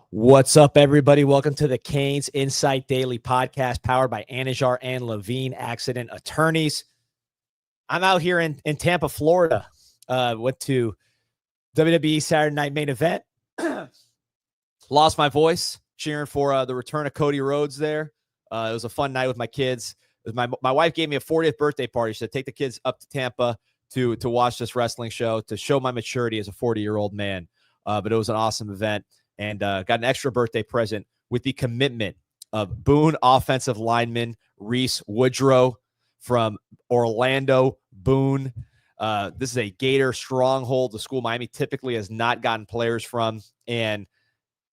What's up, everybody? Welcome to the CanesInSight Daily Podcast, powered by Anajar and Levine Accident Attorneys. I'm out here in Tampa, Florida. Went to WWE Saturday Night Main Event. Lost my voice cheering for the return of Cody Rhodes there. It was a fun night with my kids. My wife gave me a 40th birthday party. She said, take the kids up to Tampa to watch this wrestling show, to show my maturity as a 40-year-old man. But it was an awesome event. And got an extra birthday present with the commitment of Boone offensive lineman Rhys Woodrow from Orlando. Boone. This is a Gator stronghold, the school Miami typically has not gotten players from. And,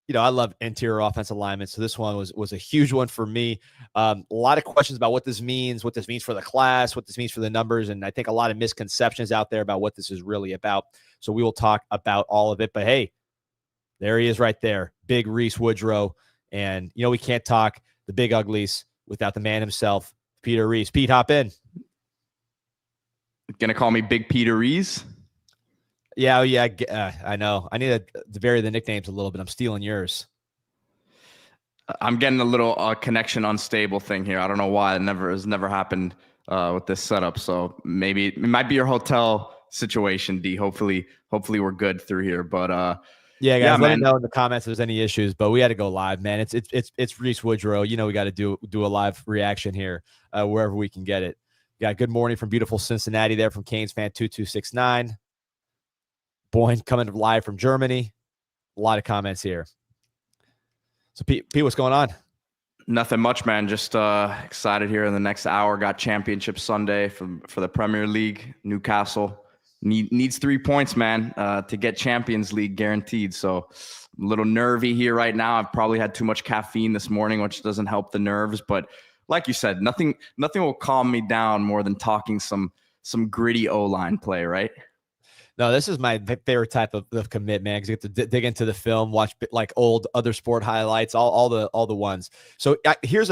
you know, I love interior offensive linemen, so this one was a huge one for me. A lot of questions about what this means for the class, what this means for the numbers, and I think a lot of misconceptions out there about what this is really about. So we will talk about all of it. But, hey, there he is right there, big Rhys Woodrow. And, you know, we can't talk the big uglies without the man himself, Peter Rhys. Pete, hop in. Gonna call me Big Peter Rhys? Yeah, I know. I need to vary the nicknames a little bit. I'm stealing yours. I'm getting a little connection unstable thing here. I don't know why. It has never happened with this setup. So maybe it might be your hotel situation, D. Hopefully we're good through here. But yeah, guys, let me know in the comments if there's any issues. But we had to go live, man. It's Rhys Woodrow. You know, we got to do a live reaction here wherever we can get it. Got good morning from beautiful Cincinnati there from Canes fan 2269. Boyne coming live from Germany. A lot of comments here. So Pete, what's going on? Nothing much, man. Just excited here in the next hour. Got Championship Sunday for the Premier League. Newcastle needs 3 points, man, to get Champions League guaranteed. So I'm a little nervy here right now. I've probably had too much caffeine this morning, which doesn't help the nerves. But like you said, nothing will calm me down more than talking some gritty O-line play, right? No, this is my favorite type of commit, man, because you get to dig into the film, watch like old other sport highlights, all the ones. So here's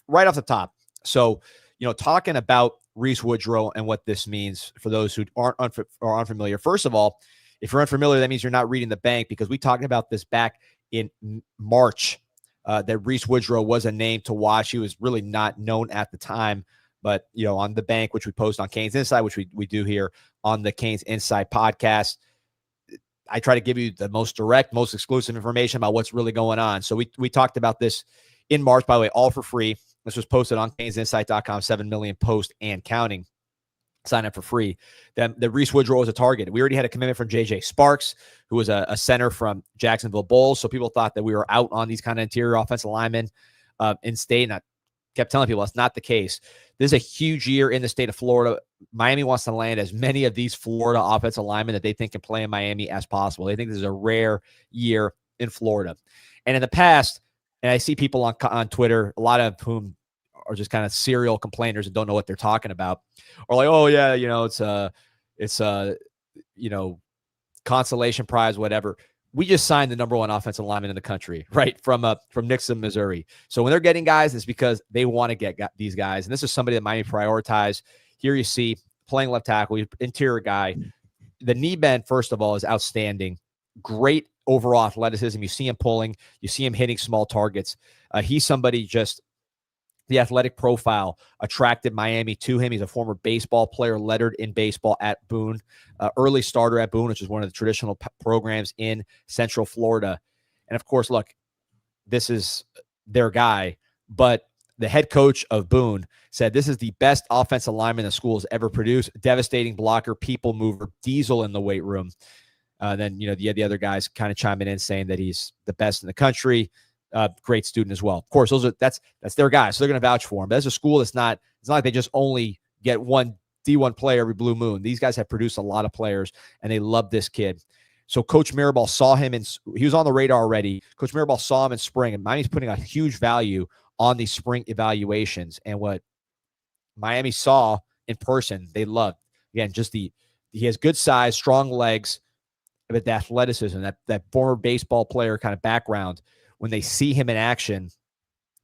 right off the top. So, you know, talking about Rhys Woodrow and what this means for those who are unfamiliar. First of all, if you're unfamiliar, that means you're not reading the bank, because we talked about this back in March, that Rhys Woodrow was a name to watch. He was really not known at the time. But, you know, on the bank, which we post on CanesInSight, which we do here on the CanesInSight podcast, I try to give you the most direct, most exclusive information about what's really going on. So we talked about this in March, by the way, all for free. This was posted on CanesInsight.com, 7 million posts and counting. Sign up for free. Then the Rhys Woodrow was a target. We already had a commitment from JJ Sparks, who was a center from Jacksonville Bulls. So people thought that we were out on these kind of interior offensive linemen in state. And I kept telling people that's not the case. This is a huge year in the state of Florida. Miami wants to land as many of these Florida offensive linemen that they think can play in Miami as possible. They think this is a rare year in Florida. And in the past, and I see people on Twitter, a lot of whom are just kind of serial complainers and don't know what they're talking about, or like, oh yeah, you know, it's you know, consolation prize, whatever. We just signed the number 1 offensive lineman in the country, right? From Nixon, Missouri. So when they're getting guys, it's because they want to get these guys. And this is somebody that Miami prioritized. Here you see playing left tackle, interior guy. The knee bend, first of all, is outstanding. Great overall athleticism. You see him pulling. You see him hitting small targets. He's somebody just the athletic profile attracted Miami to him. He's a former baseball player, lettered in baseball at Boone, early starter at Boone, which is one of the traditional programs in Central Florida. And of course, look, this is their guy, but the head coach of Boone said this is the best offensive lineman the school has ever produced. Devastating blocker, people mover, diesel in the weight room. Then, you know, the other guys kind of chiming in saying that he's the best in the country. Great student as well. Of course, that's their guy, so they're going to vouch for him. But as a school, it's not like they just only get one D1 player every blue moon. These guys have produced a lot of players, and they love this kid. So Coach Mirabal saw him, and he was on the radar already. Coach Mirabal saw him in spring, and Miami's putting a huge value on these spring evaluations. And what Miami saw in person, they loved. Again, he has good size, strong legs, but the athleticism, that former baseball player kind of background. When they see him in action,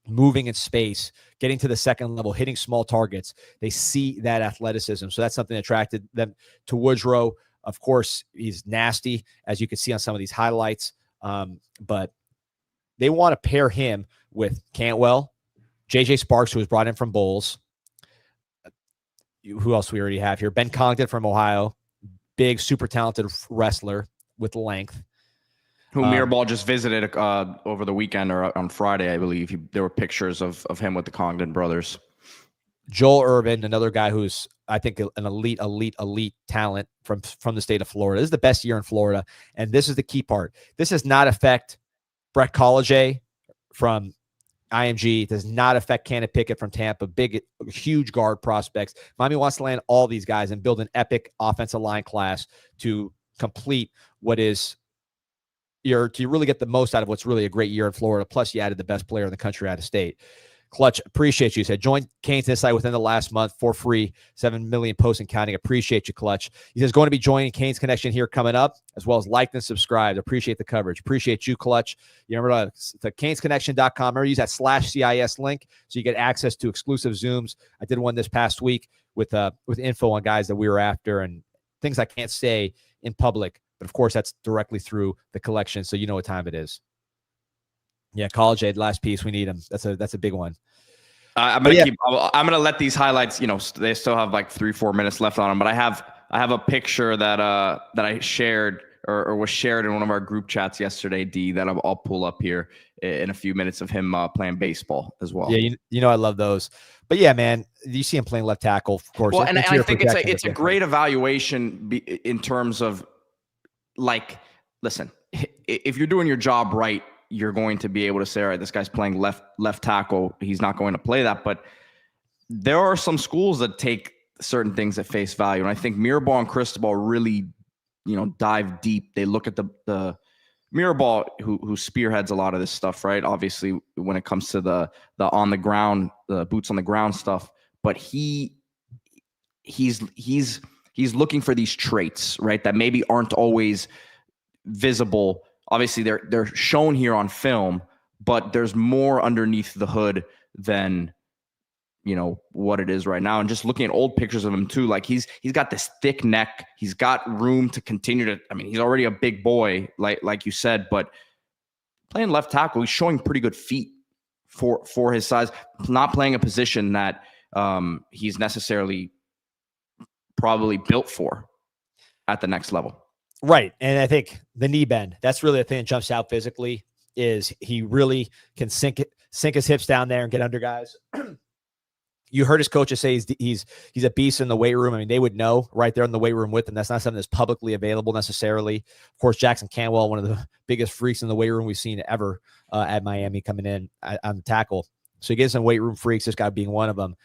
moving in space, getting to the second level, hitting small targets, they see that athleticism. So that's something that attracted them to Woodrow. Of course, he's nasty, as you can see on some of these highlights. But they want to pair him with Cantwell, JJ Sparks, who was brought in from Bowles. Who else we already have here? Ben Congdon from Ohio, big, super talented wrestler with length. Who Mirabal just visited over the weekend or on Friday, I believe. There were pictures of him with the Congdon brothers. Joel Urban, another guy who's, I think, an elite talent from the state of Florida. This is the best year in Florida, and this is the key part. This does not affect Brett College from IMG. It does not affect Cannon Pickett from Tampa. Big, huge guard prospects. Miami wants to land all these guys and build an epic offensive line class to complete what is to really get the most out of what's really a great year in Florida. Plus, you added the best player in the country out of state. Clutch, appreciate you. He said, join CanesInSight within the last month for free. 7 million posts and counting. Appreciate you, Clutch. He says, going to be joining Canes Connection here coming up, as well as like and subscribe. Appreciate the coverage. Appreciate you, Clutch. You remember the CanesConnection.com. Remember, use that /CIS link so you get access to exclusive Zooms. I did one this past week with info on guys that we were after and things I can't say in public. But, of course, that's directly through the collection, so you know what time it is. Yeah, College Aid, last piece. We need him. That's a big one. I'm gonna let these highlights. They still have like 3-4 minutes left on them. But I have a picture that I shared or was shared in one of our group chats yesterday. D, that I'll pull up here in a few minutes of him playing baseball as well. Yeah, I love those. But yeah, man, you see him playing left tackle, of course. Well, and I think it's a great evaluation in terms of like, listen, if you're doing your job right, you're going to be able to say, all right, this guy's playing left tackle. He's not going to play that. But there are some schools that take certain things at face value. And I think Mirabal and Cristobal really, dive deep. They look at the Mirabal, who spearheads a lot of this stuff, right? Obviously, when it comes to the on the ground, the boots on the ground stuff. But he's looking for these traits, right? That maybe aren't always visible. Obviously, they're shown here on film, but there's more underneath the hood than what it is right now. And just looking at old pictures of him too, like he's got this thick neck. He's got room to continue to. I mean, he's already a big boy, like you said, but playing left tackle, he's showing pretty good feet for his size. Not playing a position that he's necessarily probably built for at the next level. Right. And I think the knee bend, that's really the thing that jumps out physically, is he really can sink his hips down there and get under guys. You heard his coaches say he's a beast in the weight room. I mean, they would know right there in the weight room with him. That's not something that's publicly available necessarily. Of course, Jackson Canwell, one of the biggest freaks in the weight room we've seen ever at Miami, coming in on the tackle. So he gets some weight room freaks, this guy being one of them.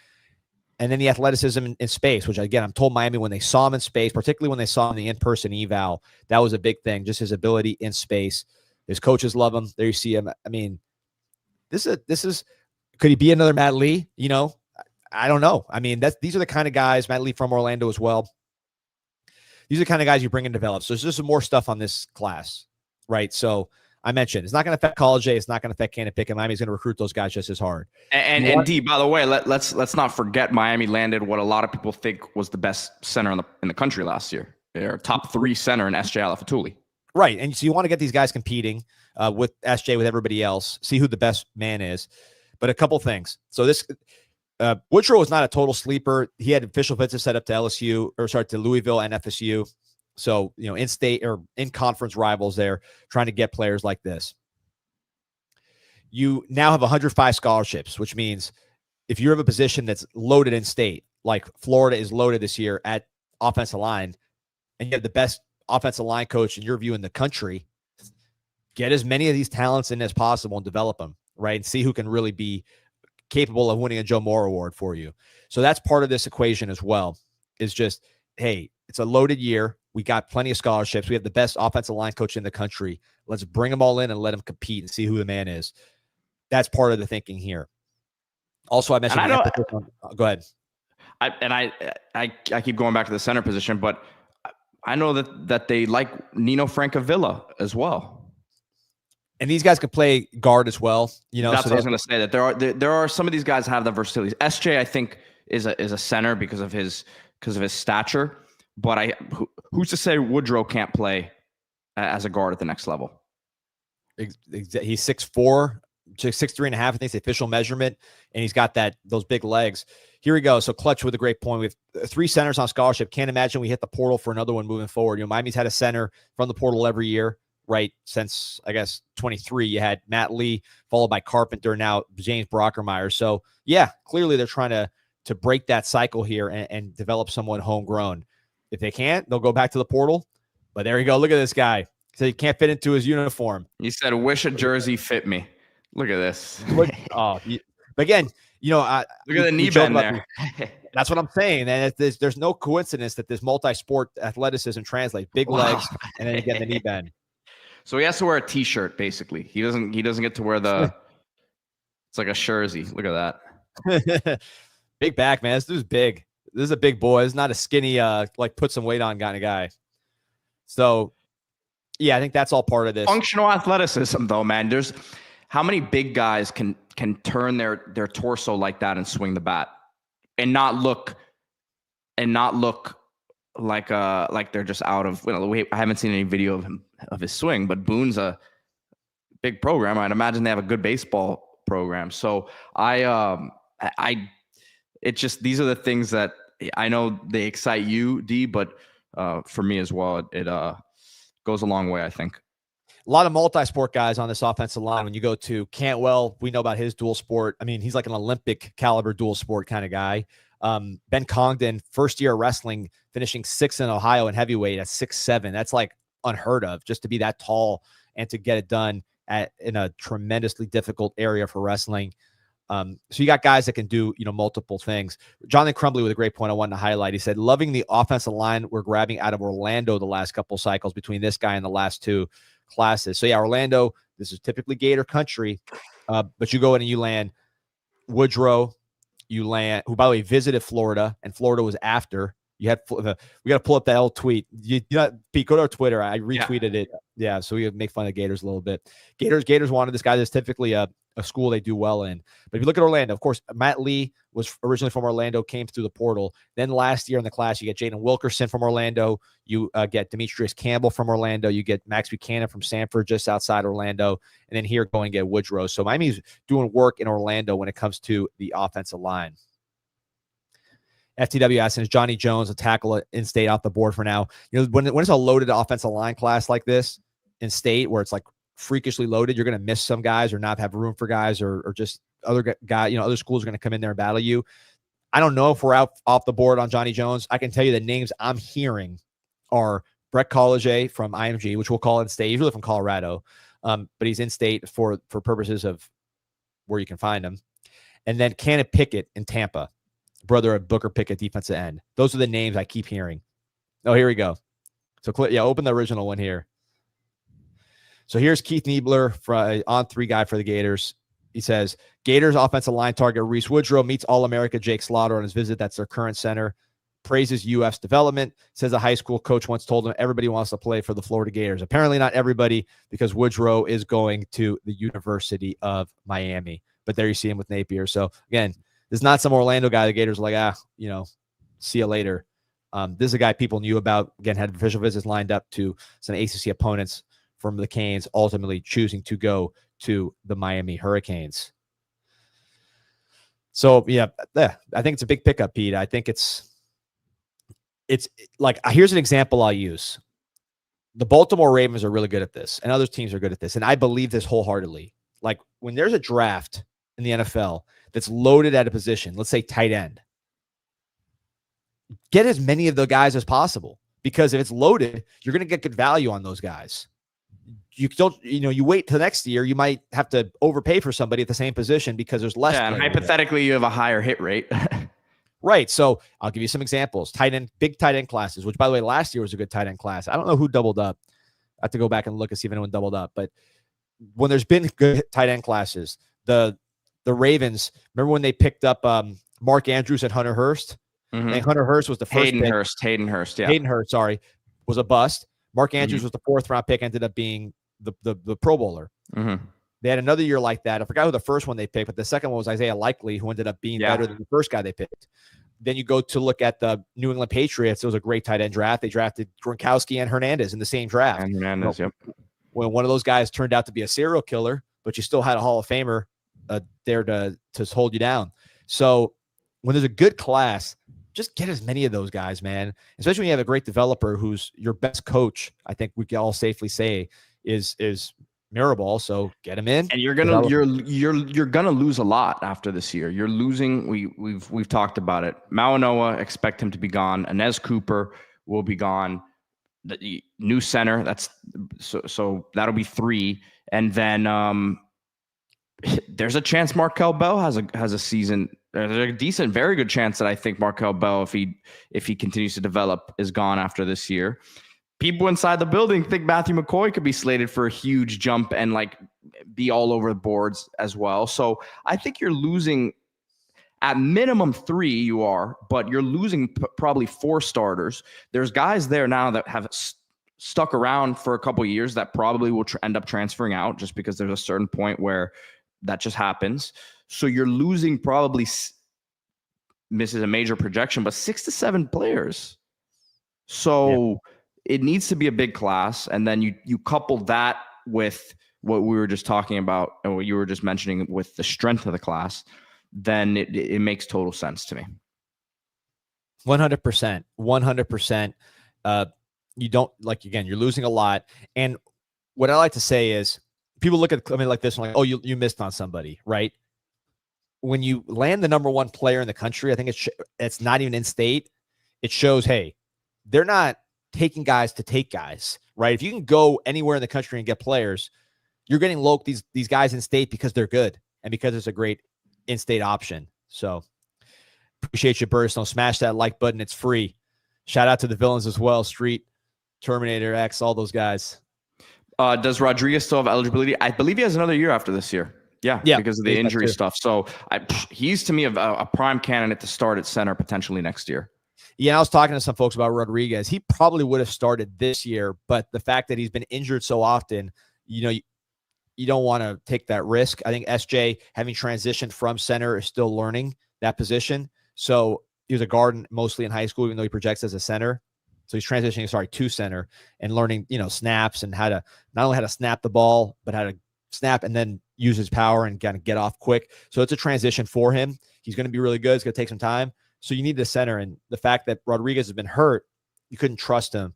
And then the athleticism in space, which, again, I'm told Miami, when they saw him in space, particularly when they saw him in the in-person eval, that was a big thing, just his ability in space. His coaches love him. There you see him. I mean, this is could he be another Matt Lee? I don't know. I mean, these are the kind of guys, Matt Lee from Orlando as well. These are the kind of guys you bring and develop. So there's just more stuff on this class, right? So I mentioned it's not going to affect College A. It's not going to affect Cannon Pickett. Miami's going to recruit those guys just as hard. And D, by the way, let's not forget Miami landed what a lot of people think was the best center in the country last year. They're top 3 center in SJ Alafatuli. Right, and so you want to get these guys competing with SJ, with everybody else, see who the best man is. But a couple things. So this Woodrow was not a total sleeper. He had official visits set up to to Louisville and FSU. So, in-state or in-conference rivals there, trying to get players like this. You now have 105 scholarships, which means if you have a position that's loaded in state, like Florida is loaded this year at offensive line, and you have the best offensive line coach in your view in the country, get as many of these talents in as possible and develop them, right? And see who can really be capable of winning a Joe Moore Award for you. So that's part of this equation as well, is just, hey, it's a loaded year. We got plenty of scholarships. We have the best offensive line coach in the country. Let's bring them all in and let them compete and see who the man is. That's part of the thinking here. Also, I mentioned go ahead. I keep going back to the center position, but I know that they like Nino Francavilla as well. And these guys could play guard as well. That's what I was going to say. That there are some of these guys have the versatility. SJ, I think, is a center because of his stature. But who's to say Woodrow can't play as a guard at the next level? He's 6'4", 6'3" and a half. I think it's the official measurement, and he's got those big legs. Here we go. So Clutch with a great point. We have 3 centers on scholarship. Can't imagine we hit the portal for another one moving forward. Miami's had a center from the portal every year, right? Since, I guess, 23. You had Matt Lee, followed by Carpenter, now James Brockermeyer. So, yeah, clearly they're trying to break that cycle here and develop someone homegrown. If they can't, they'll go back to the portal. But there you go. Look at this guy. So he can't fit into his uniform. He said, wish a jersey fit me. Look at this. But again, look at the knee bend there. That's what I'm saying. And there's no coincidence that this multi-sport athleticism translates. Big legs, and then you get the knee bend. So he has to wear a T-shirt, basically. He doesn't get to wear it's like a jersey. Look at that. Big back, man. This dude's big. This is a big boy. It's not a skinny, put some weight on kind of guy. So, yeah, I think that's all part of this. Functional athleticism, though, man. There's how many big guys can turn their torso like that and swing the bat and not look like they're just out of. I haven't seen any video of his swing, but Boone's a big program. I'd imagine they have a good baseball program. So it's just, these are the things that I know they excite you, D, but for me as well, it goes a long way, I think. A lot of multi-sport guys on this offensive line. When you go to Cantwell, we know about his dual sport. I mean, he's like an Olympic caliber dual sport kind of guy. Ben Congdon, first year wrestling, finishing 6th in Ohio in heavyweight at 6'7". That's like unheard of, just to be that tall and to get it done in a tremendously difficult area for wrestling. So you got guys that can do, multiple things. Jonathan Crumbly with a great point I wanted to highlight. He said, loving the offensive line we're grabbing out of Orlando the last couple cycles between this guy and the last 2 classes. So yeah, Orlando, this is typically Gator country, but you go in and you land Woodrow, who by the way visited Florida, and Florida was after. You had we got to pull up that old tweet. Pete, go to our Twitter. I retweeted it. Yeah, so we make fun of Gators a little bit. Gators wanted this guy that's typically a school they do well in. But if you look at Orlando, of course, Matt Lee was originally from Orlando, came through the portal. Then last year in the class, you get Jaden Wilkerson from Orlando. You get Demetrius Campbell from Orlando. You get Max Buchanan from Sanford, just outside Orlando. And then here going to get Woodrow. So Miami's doing work in Orlando when it comes to the offensive line. FTW asking, is Johnny Jones a tackle in state off the board for now? When it's a loaded offensive line class like this in state, where it's like freakishly loaded, you're going to miss some guys or not have room for guys, or just other guys, other schools are going to come in there and battle you. I don't know if we're out off the board on Johnny Jones. I can tell you the names I'm hearing are Brett College from IMG, which we'll call in state. He's really from Colorado, but he's in state for purposes of where you can find him. And then Cannon Pickett in Tampa, brother of Booker Pickett, defensive end. Those are the names I keep hearing. Oh, here we go. So open the original one here. So here's Keith Niebler, on 3 guy for the Gators. He says, Gators offensive line target Rhys Woodrow meets All-America Jake Slaughter on his visit. That's their current center. Praises UF's development. Says a high school coach once told him everybody wants to play for the Florida Gators. Apparently not everybody, because Woodrow is going to the University of Miami. But there you see him with Napier. So again, this is not some Orlando guy. The Gators are like, see you later. This is a guy people knew about. Again, had official visits lined up to some ACC opponents from the Canes, ultimately choosing to go to the Miami Hurricanes. So, yeah, I think it's a big pickup, Pete. I think it's like, here's an example I'll use. The Baltimore Ravens are really good at this, and other teams are good at this, and I believe this wholeheartedly. Like, when there's a draft in the NFL that's loaded at a position, let's say tight end, get as many of the guys as possible, because if it's loaded, you're going to get good value on those guys. You don't, you wait till next year, you might have to overpay for somebody at the same position because there's less. Yeah, and hypothetically, you have a higher hit rate. Right. So I'll give you some examples. Big tight end classes, which, by the way, last year was a good tight end class. I don't know who doubled up. I have to go back and look and see if anyone doubled up. But when there's been good tight end classes, the Ravens, remember when they picked up Mark Andrews and Hunter Hurst? Mm-hmm. And Hunter Hurst was the first Hayden Hurst, yeah. Hayden Hurst, was a bust. Mark Andrews was the 4th round pick, ended up being the Pro Bowler. Mm-hmm. They had another year like that. I forgot who the first one they picked, but the second one was Isaiah Likely, who ended up being better than the first guy they picked. Then you go to look at the New England Patriots. It was a great tight end draft. They drafted Gronkowski and Hernandez in the same draft. And Hernandez, when one of those guys turned out to be a serial killer, but you still had a Hall of Famer there to hold you down. So when there's a good class, just get as many of those guys, man. Especially when you have a great developer who's your best coach. I think we can all safely say is Mirabal. So get him in. And you're gonna lose a lot after this year. You're losing. We've talked about it. Mauanoa, expect him to be gone. Inez Cooper will be gone. The new center. That's so that'll be 3. And then there's a chance Markel Bell has a season. There's a decent, very good chance that I think Markel Bell, if he continues to develop, is gone after this year. People inside the building think Matthew McCoy could be slated for a huge jump and like be all over the boards as well. So I think you're losing at minimum 3. You are, but you're losing probably 4 starters. There's guys there now that have stuck around for a couple of years that probably will end up transferring out just because there's a certain point where that just happens. So you're losing probably, this is a major projection, but 6 to 7 players. So it needs to be a big class. And then you couple that with what we were just talking about and what you were just mentioning with the strength of the class, then it makes total sense to me. 100%. 100%. You don't, like, again, you're losing a lot. And what I like to say is, people look at like this and like, oh, you missed on somebody, right? When you land the number 1 player in the country, I think it's not even in state. It shows, hey, they're not taking guys to take guys, right? If you can go anywhere in the country and get players, you're getting these guys in state because they're good and because it's a great in-state option. So appreciate you, Burst. Don't smash that like button. It's free. Shout out to the villains as well. Street, Terminator X, all those guys. Does Rodriguez still have eligibility? I believe he has another year after this year. Yeah, because of the injury stuff. So he's, to me, a prime candidate to start at center potentially next year. Yeah, I was talking to some folks about Rodriguez. He probably would have started this year, but the fact that he's been injured so often, you don't want to take that risk. I think SJ, having transitioned from center, is still learning that position. So he was a guard mostly in high school, even though he projects as a center. So he's transitioning, to center and learning, snaps and how to not only how to snap the ball, but how to snap and then use his power and kind of get off quick. So it's a transition for him. He's going to be really good. It's going to take some time. So you need the center. And the fact that Rodriguez has been hurt, you couldn't trust him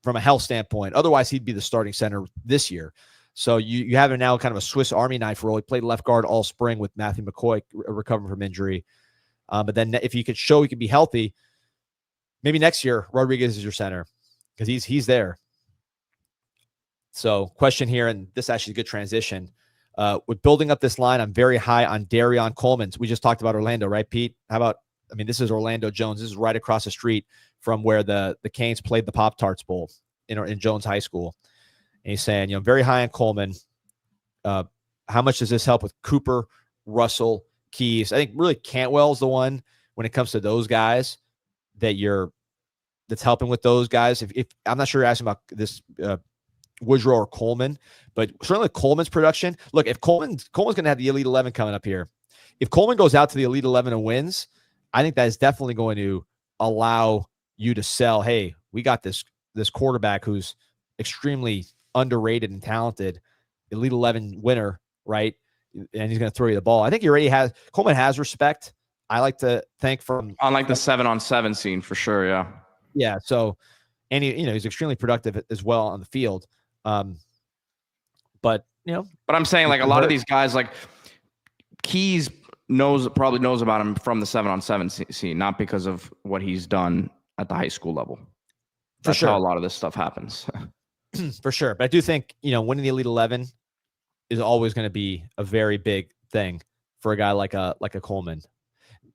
from a health standpoint. Otherwise, he'd be the starting center this year. So you have him now kind of a Swiss Army knife role. He played left guard all spring with Matthew McCoy recovering from injury. But then if you could show he could be healthy, maybe next year, Rodriguez is your center because he's there. So question here, and this actually is a good transition. With building up this line, I'm very high on Darion Coleman. We just talked about Orlando, right, Pete? How about, this is Orlando Jones. This is right across the street from where the Canes played the Pop-Tarts Bowl in Jones High School. And he's saying, very high on Coleman. How much does this help with Cooper, Russell, Keys? I think really Cantwell's the one when it comes to those guys that's helping with those guys. If I'm not sure you're asking about this Woodrow or Coleman, but certainly Coleman's production. Look, if Coleman's going to have the Elite 11 coming up here. If Coleman goes out to the Elite 11 and wins, I think that is definitely going to allow you to sell, hey, we got this quarterback who's extremely underrated and talented, Elite 11 winner, right? And he's going to throw you the ball. I think Coleman has respect. I like to think from unlike the 7-on-7 scene for sure. Yeah. Yeah. So, and he's extremely productive as well on the field. But I'm saying like a lot of these guys, like Keys probably knows about him from the 7-on-7 scene, not because of what he's done at the high school level. That's how a lot of this stuff happens. For sure. But I do think, winning the Elite 11 is always going to be a very big thing for a guy like a Coleman.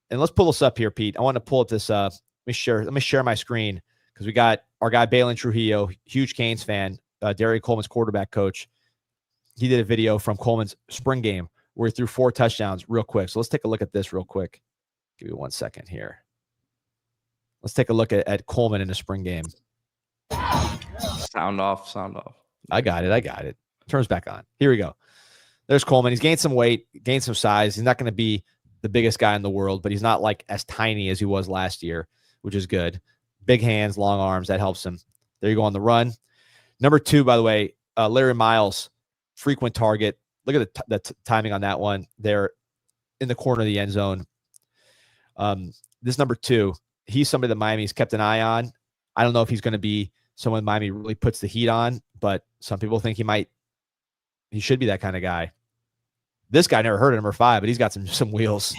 And let's pull this up here, Pete. I want to pull up this. Let me share my screen because we got our guy Balin Trujillo, huge Canes fan, Derry Coleman's quarterback coach. He did a video from Coleman's spring game where he threw 4 touchdowns real quick. So let's take a look at this real quick. Give me 1 second here. Let's take a look at Coleman in the spring game. Sound off. I got it. Turns back on. Here we go. There's Coleman. He's gained some weight, gained some size. He's not going to be the biggest guy in the world, but he's not like as tiny as he was last year, which is good. Big hands, long arms. That helps him. There you go on the run. Number 2, by the way, Larry Miles, frequent target. Look at the timing on that one. They're in the corner of the end zone. This number 2, he's somebody that Miami's kept an eye on. I don't know if he's going to be someone Miami really puts the heat on, but some people think he should be that kind of guy. This guy never heard of number 5, but he's got some wheels.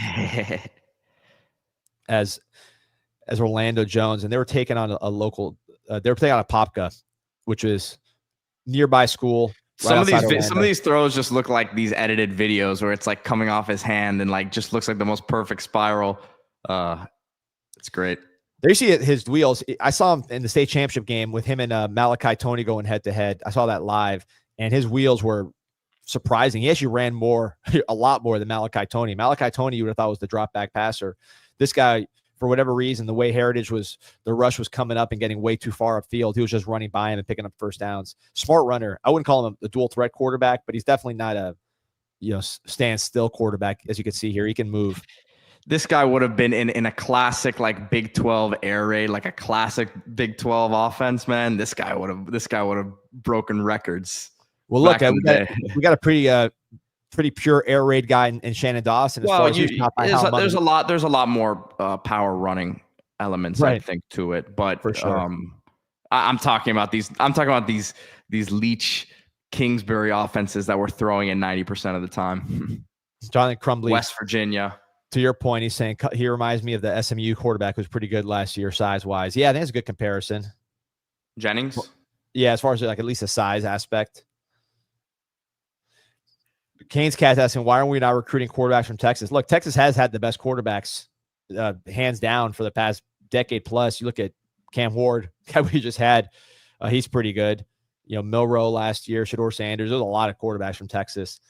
as Orlando Jones, and they were taking on a local. They were taking on a Popka, which is nearby school. Some of these throws just look like these edited videos where it's like coming off his hand and like just looks like the most perfect spiral. It's great. There you see his wheels. I saw him in the state championship game with him and Malachi Tony going head to head. I saw that live, and his wheels were surprising. He actually ran a lot more than Malachi Tony. Malachi Tony, you would have thought was the drop back passer. This guy, for whatever reason, the way the rush was coming up and getting way too far upfield, he was just running by him and picking up first downs. Smart runner. I wouldn't call him a dual threat quarterback, but he's definitely not a stand still quarterback. As you can see here, he can move. This guy would have been in a classic like Big 12 air raid, like a classic Big 12 offense, man. This guy would have broken records. Well, look, we got a pretty pure air raid guy in Shannon Dawson. There's a lot more power running elements, right, I think, to it. But for sure, I'm talking about these Leach Kingsbury offenses that we're throwing in 90% of the time. Jonathan Crumbly, West Virginia. To your point, he's saying he reminds me of the SMU quarterback who was pretty good last year, size wise. Yeah, I think it's a good comparison. Jennings. Yeah, as far as like at least a size aspect. Canes Cat asking, why are we not recruiting quarterbacks from Texas? Look, Texas has had the best quarterbacks, hands down, for the past decade plus. You look at Cam Ward, guy we just had, he's pretty good. Milroe last year, Shador Sanders. There's a lot of quarterbacks from Texas.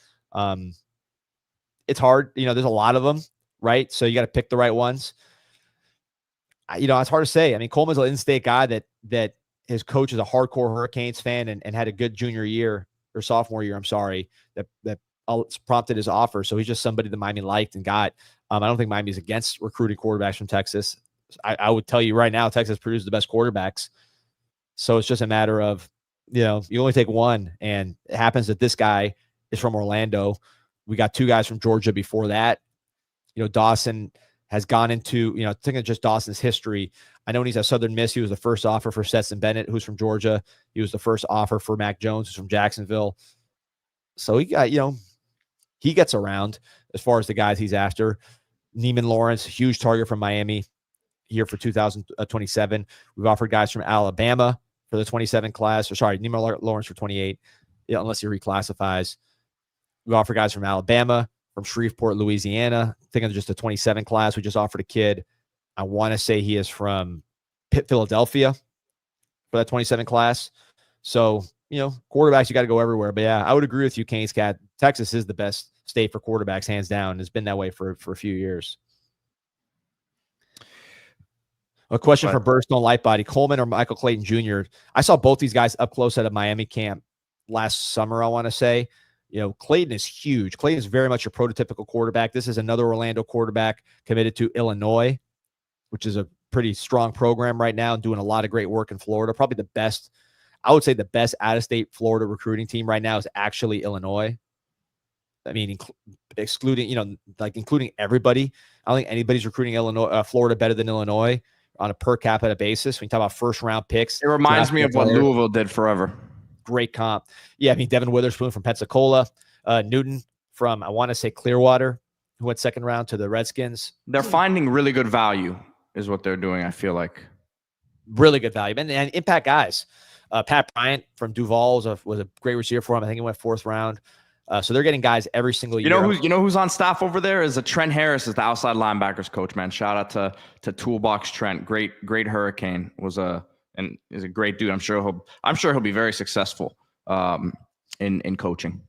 It's hard. There's a lot of them, right? So you got to pick the right ones. It's hard to say. I mean, Coleman's an in-state guy that his coach is a hardcore Hurricanes fan and had a good junior year or sophomore year. I'm sorry, that prompted his offer. So he's just somebody that Miami liked and got. I don't think Miami's against recruiting quarterbacks from Texas. I would tell you right now, Texas produces the best quarterbacks. So it's just a matter of, you only take one, and it happens that this guy is from Orlando. We got 2 guys from Georgia before that. Dawson has gone into, thinking of just Dawson's history. I know when he's at Southern Miss, he was the first offer for Stetson Bennett, who's from Georgia. He was the first offer for Mac Jones, who's from Jacksonville. So he got, he gets around as far as the guys he's after. Neiman Lawrence, huge target from Miami here for 2027. We've offered guys from Alabama for the 27 class. Or sorry, Neiman Lawrence for 28, unless he reclassifies. We offer guys from Alabama, from Shreveport, Louisiana. Thinking of just the 27 class. We just offered a kid. I want to say he is from Philadelphia for that 27 class. So, quarterbacks, you got to go everywhere. But yeah, I would agree with you, Canes Cat. Texas is the best state for quarterbacks, hands down. It's been that way for a few years. A question for Burstone Lightbody, Coleman or Michael Clayton Jr. I saw both these guys up close at a Miami camp last summer, I want to say. Clayton is huge. Clayton is very much a prototypical quarterback. This is another Orlando quarterback committed to Illinois, which is a pretty strong program right now and doing a lot of great work in Florida. Probably the best, I would say the best out-of-state Florida recruiting team right now is actually Illinois. I mean, excluding, including everybody. I don't think anybody's recruiting Florida better than Illinois on a per capita basis. When you talk about first-round picks. It reminds me of what Louisville did forever. Great comp. Yeah, I mean, Devin Witherspoon from Pensacola, Newton from, I want to say, Clearwater, who went second round to the Redskins. They're finding really good value is what they're doing, I feel like. Really good value. And impact guys. Pat Bryant from Duval was a great receiver for him. I think he went 4th round. So they're getting guys every single year. You know who's on staff over there is Trent Harris is the outside linebackers coach, man. Shout out to Toolbox Trent. Great Hurricane is a great dude. I'm sure he'll be very successful in coaching.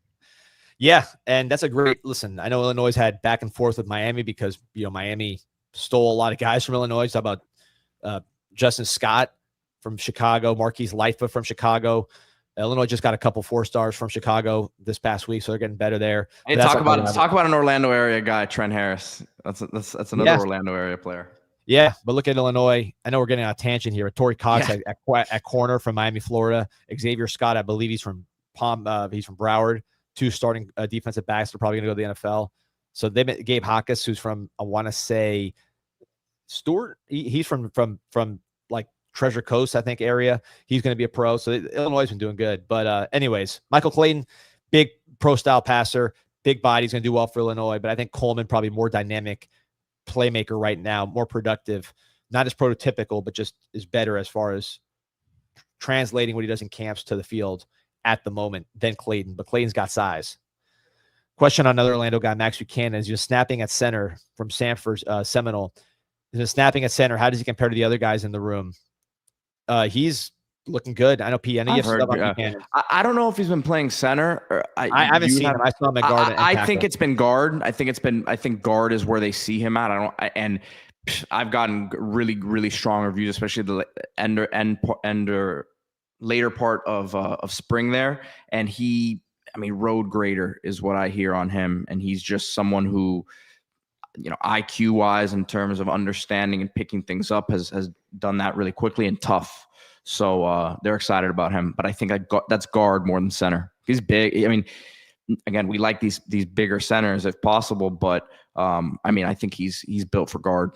Yeah, and that's a great listen. I know Illinois had back and forth with Miami because Miami stole a lot of guys from Illinois. Talk about Justin Scott from Chicago, Marquise Lightfoot from Chicago. Illinois just got a couple 4-stars from Chicago this past week, so they're getting better there. Hey, talk about an Orlando area guy, Trent Harris. That's another Orlando area player. Yeah, but look at Illinois. I know we're getting on a tangent here. Torrey Cox at corner from Miami, Florida. Xavier Scott, I believe he's from He's from Broward. 2 starting defensive backs are probably going to go to the NFL. So they met Gabe Hawkes, who's from, I want to say, Stewart. He's from like Treasure Coast, I think, area. He's going to be a pro. So Illinois has been doing good. But anyways, Michael Clayton, big pro style passer, big body. He's going to do well for Illinois. But I think Coleman probably more dynamic playmaker right now, more productive, not as prototypical, but just is better as far as translating what he does in camps to the field at the moment than Clayton. But Clayton's got size. Question on another Orlando guy, Max Buchanan, is just snapping at center from Sanford's Seminole. Is snapping at center. How does he compare to the other guys in the room? He's looking good. I know P. I know you have stuff on Buchanan. I don't know if he's been playing center. I haven't seen him. I saw him at guard. I think it's been guard. I think guard is where they see him at. And I've gotten really, really strong reviews, especially the end or later part of spring there. And road grader is what I hear on him. And he's just someone who, IQ wise, in terms of understanding and picking things up, has done that really quickly and tough. So they're excited about him. But I think that's guard more than center. He's big. I mean, again, we like these bigger centers if possible. But I think he's built for guard.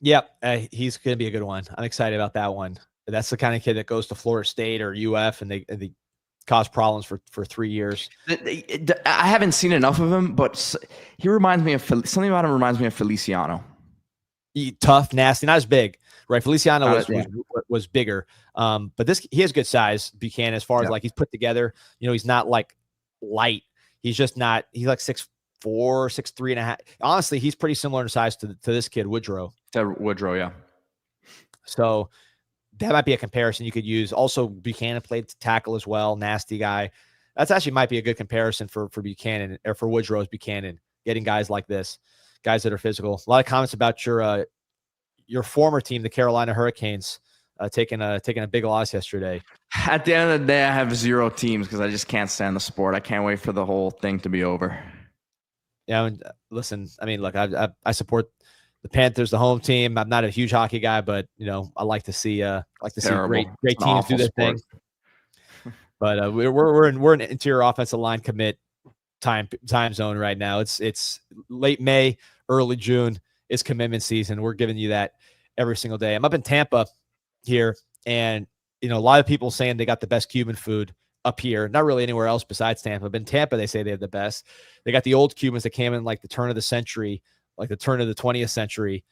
Yep, he's going to be a good one. I'm excited about that one. That's the kind of kid that goes to Florida State or UF and they cause problems for 3 years. I haven't seen enough of him, but he reminds me of something about him. Reminds me of Feliciano. Tough, nasty, not as big, right? Feliciano was bigger, but he has good size. Buchanan, as far as like he's put together. He's not like light. He's just not. He's like 6'4", 6'3.5". Honestly, he's pretty similar in size to this kid Woodrow. Yeah. So that might be a comparison you could use. Also, Buchanan played tackle as well. Nasty guy. That's actually might be a good comparison for Buchanan or for Woodrow's Buchanan. Getting guys like this, guys that are physical. A lot of comments about your former team, the Carolina Hurricanes, taking a big loss yesterday. At the end of the day, I have 0 teams because I just can't stand the sport. I can't wait for the whole thing to be over. Yeah, listen. Look, I support the Panthers, the home team. I'm not a huge hockey guy, but I like to see great teams do their thing. But we're in interior offensive line commit time zone right now. It's late May, early June. It's commitment season. We're giving you that every single day. I'm up in Tampa here, and a lot of people saying they got the best Cuban food up here. Not really anywhere else besides Tampa. But in Tampa, they say they have the best. They got the old Cubans that came in like the turn of the century, like the turn of the 20th century.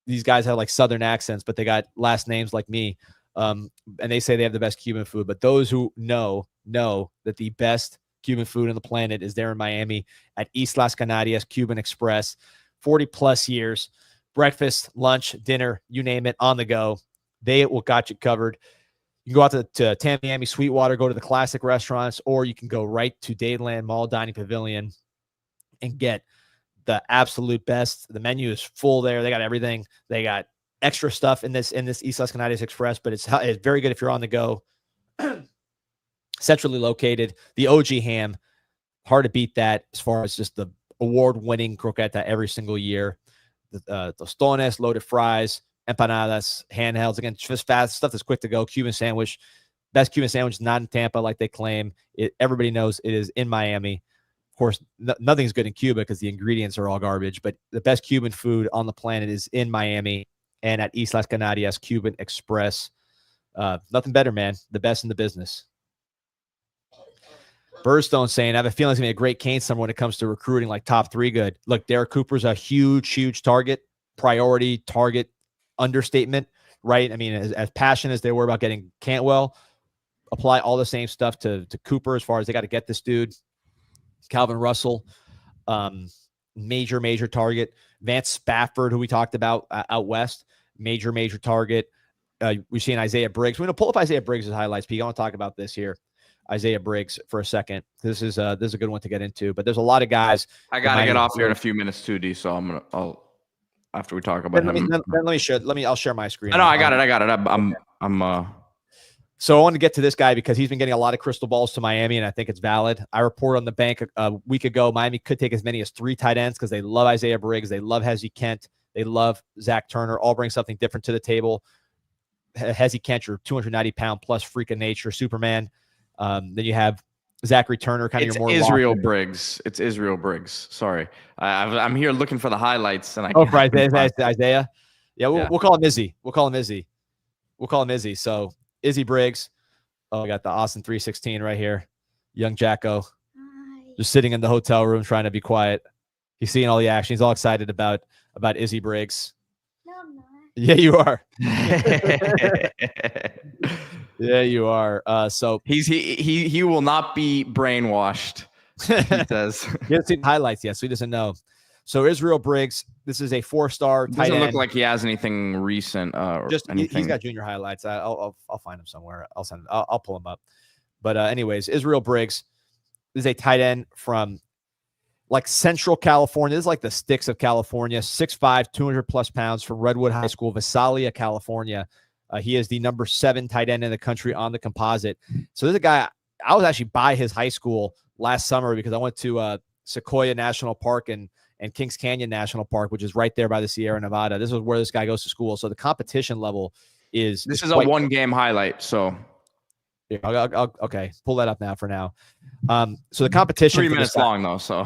These guys have like Southern accents, but they got last names like me. And they say they have the best Cuban food. But those who know that the best Cuban food on the planet is there in Miami at Islas Canarias Cuban Express. 40 plus years, breakfast, lunch, dinner, you name it, on the go. They will got you covered. You can go out to Tamiami Sweetwater, go to the classic restaurants, or you can go right to Dadeland Mall Dining Pavilion and get the absolute best. The menu is full there. They got everything. They got extra stuff in this Islas Canarias Express, but it's very good if you're on the go. Centrally located. The OG ham, hard to beat that as far as just the award-winning croqueta every single year. The tostones, loaded fries, empanadas, handhelds. Again, just fast stuff that's quick to go. Cuban sandwich. Best Cuban sandwich, not in Tampa like they claim. Everybody knows it is in Miami. Of course, nothing's good in Cuba because the ingredients are all garbage, but the best Cuban food on the planet is in Miami and at Islas Canarias Cuban Express. Nothing better, man. The best in the business. Birdstone saying, I have a feeling it's going to be a great Canes summer when it comes to recruiting, like top 3 good. Look, Derek Cooper's a huge target, priority target, understatement, right? As passionate as they were about getting Cantwell, apply all the same stuff to Cooper as far as they got to get this dude. Calvin Russell, major target. Vance Spafford, who we talked about out west, major target. We've seen Isaiah Briggs. We're going to pull up Isaiah Briggs' highlights, Pete. I want to talk about this here. Isaiah Briggs for a second. This is a good one to get into, but there's a lot of guys. I got to get off here in a few minutes too, D. So I'll after we talk about him. I'll share my screen. No, I got it. So I want to get to this guy because he's been getting a lot of crystal balls to Miami, and I think it's valid. I reported on the bank a week ago, Miami could take as many as 3 tight ends because they love Isaiah Briggs. They love Hezzy Kent. They love Zach Turner. All bring something different to the table. Hezzy Kent, your 290-pound plus freak of nature, Superman. Then you have Zachary Turner, kind of It's your more Israel locked-in. Briggs. It's Israel Briggs. Sorry, I'm here looking for the highlights, and I Oh, can't. for Isaiah. Yeah, Yeah. we'll call him Izzy. We'll call him Izzy. So Izzy Briggs. Oh, we got the Austin 316 right here. Young Jacko. Just sitting in the hotel room trying to be quiet. He's seeing all the action. He's all excited about Izzy Briggs. No, I'm not. Yeah, you are. Yeah, you are. So he will not be brainwashed. He says he hasn't seen highlights yet, so he doesn't know. So Israel Briggs, this is a 4-star tight doesn't end. look like he has anything recent. Or Just anything. he's got junior highlights. I'll find him somewhere. I'll pull him up. But anyways, Israel Briggs is a tight end from like Central California. This is like the sticks of California. 6'5", 200+ pounds from Redwood High School, Visalia, California. He is the number 7 tight end in the country on the composite. So this is a guy, I was actually by his high school last summer because I went to Sequoia National Park and Kings Canyon National Park, which is right there by the Sierra Nevada. This is where this guy goes to school. So the competition level is This is a 1-game highlight. So yeah, okay, pull that up now for now. So the competition 3 minutes long though. So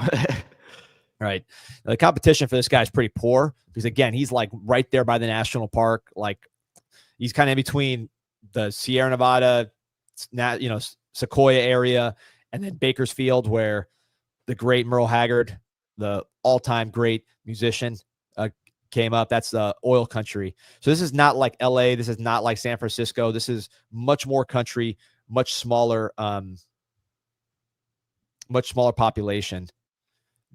right, the competition for this guy is pretty poor because again, he's like right there by the national park. Like he's kind of in between the Sierra Nevada, Sequoia area, and then Bakersfield, where the great Merle Haggard, the all-time great musician, came up. That's the oil country. So this is not like LA. This is not like San Francisco. This is much more country, much smaller population.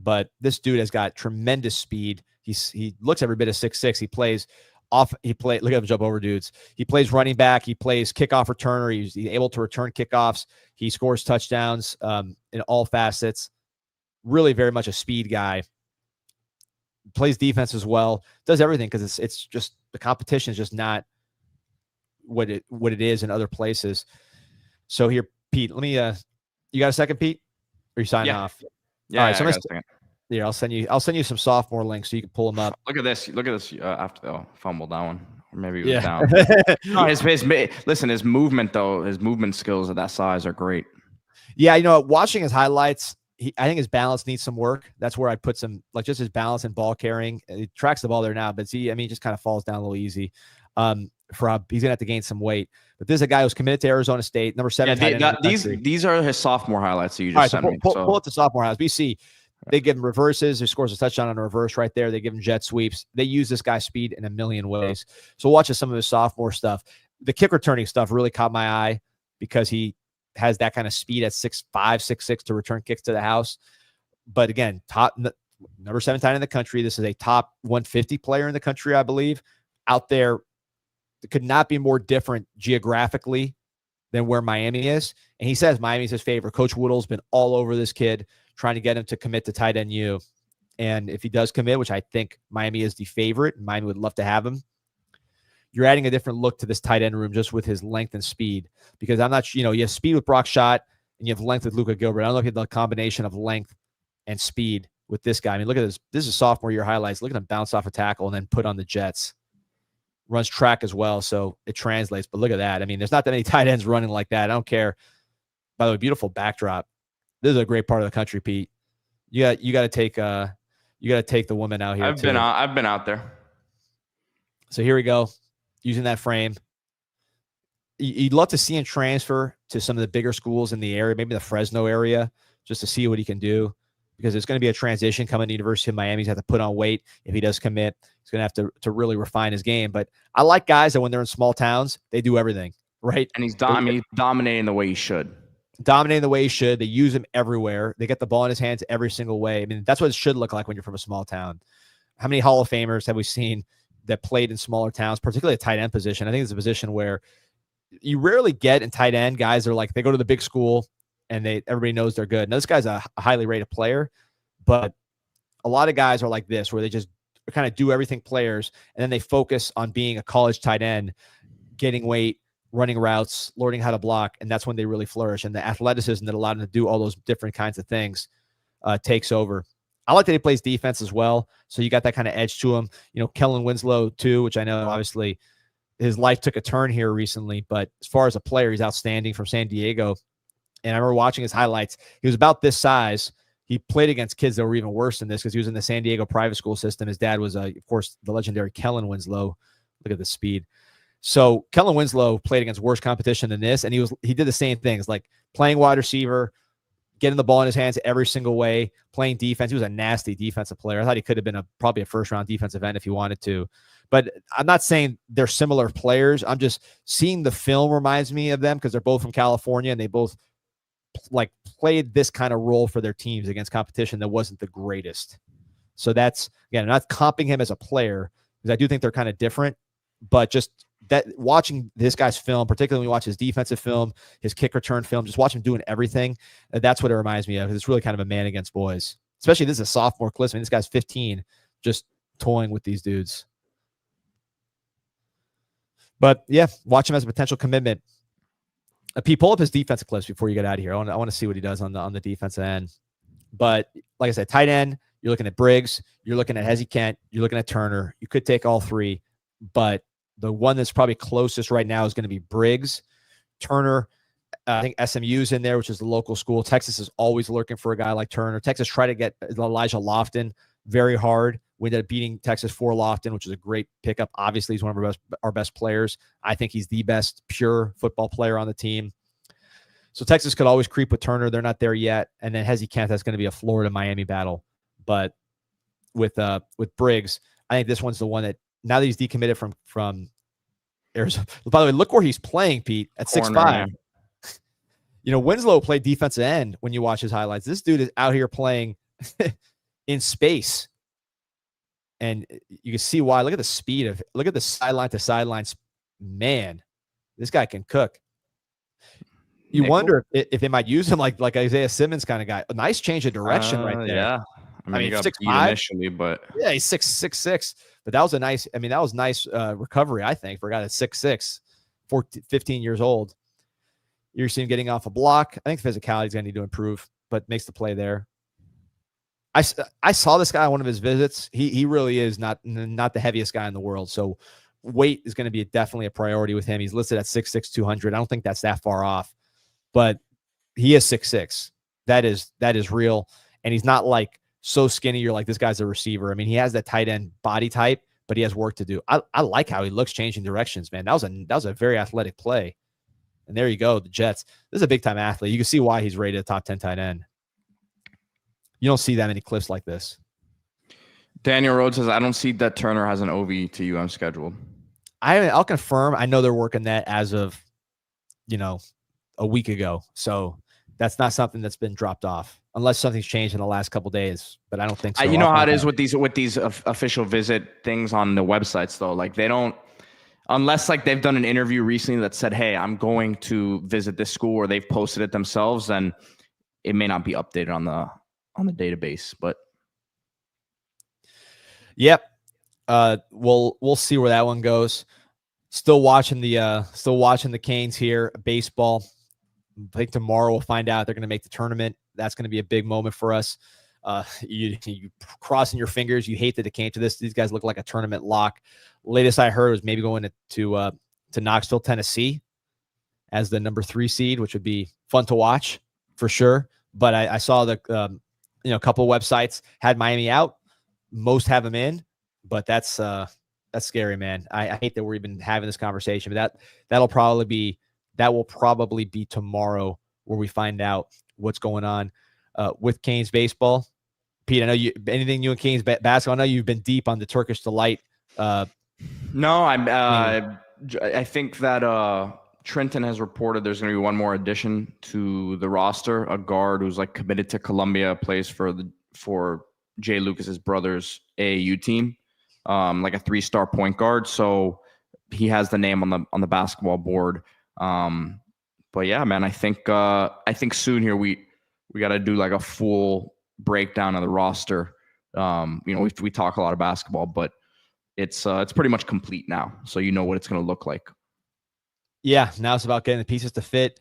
But this dude has got tremendous speed. He looks every bit of 6'6". Look at him jump over dudes. He plays running back. He plays kickoff returner. He's able to return kickoffs. He scores touchdowns in all facets. Really very much a speed guy. Plays defense as well. Does everything because it's just the competition is just not what it is in other places. So here, Pete, let me you got a second, Pete? Or you signing off? Yeah. All right, so I got a second. Yeah, I'll send you some sophomore links so you can pull them up. Look at this. After fumbled that one, or maybe he was down. No, his movement though, his movement skills at that size are great. Yeah, watching his highlights, I think his balance needs some work. That's where I'd put some, like just his balance and ball carrying. He tracks the ball there now, but he just kind of falls down a little easy. He's gonna have to gain some weight. But this is a guy who's committed to Arizona State, number 7. These are his sophomore highlights that you just sent me. Pull up the sophomore highlights. We see they give him reverses. He scores a touchdown on a reverse right there. They give him jet sweeps. They use this guy's speed in a million ways. So watch some of his sophomore stuff. The kick returning stuff really caught my eye because he has that kind of speed at 6'5", 6'6" to return kicks to the house. But again, number 7 tight end in the country. This is a top 150 player in the country, I believe. Out there, it could not be more different geographically than where Miami is. And he says Miami's his favorite. Coach Woodall's been all over this kid, trying to get him to commit to tight end U. And if he does commit, which I think Miami is the favorite, and Miami would love to have him, you're adding a different look to this tight end room just with his length and speed. Because I'm not, you have speed with Brock Schott and you have length with Luka Gilbert. I don't look at the combination of length and speed with this guy. I mean, look at this. This is sophomore year highlights. Look at him bounce off a tackle and then put on the jets. Runs track as well, so it translates. But look at that. I mean, there's not that many tight ends running like that. I don't care. By the way, beautiful backdrop. This is a great part of the country, Pete. You got to take the woman out here. I've been out there. So here we go. Using that frame. You'd love to see him transfer to some of the bigger schools in the area, maybe the Fresno area, just to see what he can do. Because it's going to be a transition coming to the University of Miami. He's going to have to put on weight if he does commit. He's going to have to really refine his game. But I like guys that when they're in small towns, they do everything, right? And he's dominating the way he should. Dominating the way he should. They use him everywhere. They get the ball in his hands every single way. I mean, that's what it should look like when you're from a small town. How many Hall of Famers have we seen that played in smaller towns, particularly a tight end position? I think it's a position where you rarely get in tight end guys that are like, they go to the big school and everybody knows they're good. Now, this guy's a highly rated player, but a lot of guys are like this, where they just kind of do everything players, and then they focus on being a college tight end, getting weight, running routes, learning how to block, and that's when they really flourish. And the athleticism that allowed them to do all those different kinds of things takes over. I like that he plays defense as well, so you got that kind of edge to him. Kellen Winslow too, which I know obviously his life took a turn here recently, but as far as a player, he's outstanding from San Diego. And I remember watching his highlights. He was about this size. He played against kids that were even worse than this because he was in the San Diego private school system. His dad was, of course, the legendary Kellen Winslow. Look at the speed. So Kellen Winslow played against worse competition than this, and he did the same things, like playing wide receiver, getting the ball in his hands every single way, playing defense. He was a nasty defensive player. I thought he could have been probably a first-round defensive end if he wanted to. But I'm not saying they're similar players. I'm just seeing the film reminds me of them because they're both from California, and they both like played this kind of role for their teams against competition that wasn't the greatest. So that's, again, I'm not comping him as a player because I do think they're kind of different, but just that watching this guy's film, particularly when you watch his defensive film, his kick return film, just watch him doing everything. That's what it reminds me of. It's really kind of a man against boys, especially this is a sophomore class. I mean, this guy's 15, just toying with these dudes. But yeah, watch him as a potential commitment. Pete, pull up his defensive clips before you get out of here. I want to see what he does on the defensive end. But like I said, tight end, you're looking at Briggs, you're looking at Hezzy Kent, you're looking at Turner. You could take all three, but the one that's probably closest right now is going to be Briggs. Turner, I think SMU's in there, which is the local school. Texas is always looking for a guy like Turner. Texas tried to get Elijah Lofton very hard. We ended up beating Texas for Lofton, which is a great pickup. Obviously, he's one of our best players. I think he's the best pure football player on the team. So Texas could always creep with Turner. They're not there yet. And then Hezzy Kent, that's going to be a Florida-Miami battle. But with Briggs, I think this one's the one that, now that he's decommitted from Arizona. By the way, look where he's playing, Pete, at 6'5". You know, Winslow played defensive end when you watch his highlights. This dude is out here playing in space. And you can see why. Look at the speed of, look at the sideline to sideline. Man, this guy can cook. You wonder if they might use him like Isaiah Simmons kind of guy. A nice change of direction right there. Yeah. I mean, he got beat initially, but yeah, he's 6'6". But that was a nice, I mean, that was nice recovery, I think, for a guy that's 6'6", 15 years old. You're seeing getting off a block. I think the physicality is going to need to improve, but makes the play there. I saw this guy on one of his visits. He really is not the heaviest guy in the world. So weight is going to be definitely a priority with him. He's listed at 6'6", 200. I don't think that's that far off, but he is 6'6". That is real. And he's not like so skinny. You're like, this guy's a receiver. I mean, he has that tight end body type, but he has work to do. I like how he looks changing directions, man. That was a very athletic play. And there you go, the Jets. This is a big-time athlete. You can see why he's rated a top 10 tight end. You don't see that many clips like this. Daniel Rhodes says, I don't see that Turner has an OV to UM scheduled. I'll confirm. I know they're working that as of, a week ago. So that's not something that's been dropped off unless something's changed in the last couple of days. But I don't think so. You know how it is with these official visit things on the websites, though. Like they don't, unless like they've done an interview recently that said, hey, I'm going to visit this school, or they've posted it themselves, and it may not be updated on the database. But yep. We'll see where that one goes. Still watching the Canes here. Baseball. I think tomorrow we'll find out they're going to make the tournament. That's going to be a big moment for us. You crossing your fingers. You hate that it came to this. These guys look like a tournament lock. Latest I heard was maybe going to Knoxville, Tennessee, as the number 3 seed, which would be fun to watch for sure. But I saw the a couple of websites had Miami out. Most have them in, but that's scary, man. I hate that we're even having this conversation, but that will probably be tomorrow where we find out what's going on with Canes baseball. Pete, I know anything you and Canes basketball. I know you've been deep on the Turkish Delight. No, I think that Trenton has reported there's going to be one more addition to the roster. A guard who's like committed to Columbia, plays for Jay Lucas's brother's AAU team, like a 3-star point guard. So he has the name on the basketball board. But yeah, man, I think soon here we got to do like a full breakdown of the roster. We talk a lot of basketball, but it's pretty much complete now. So you know what it's going to look like. Yeah. Now it's about getting the pieces to fit,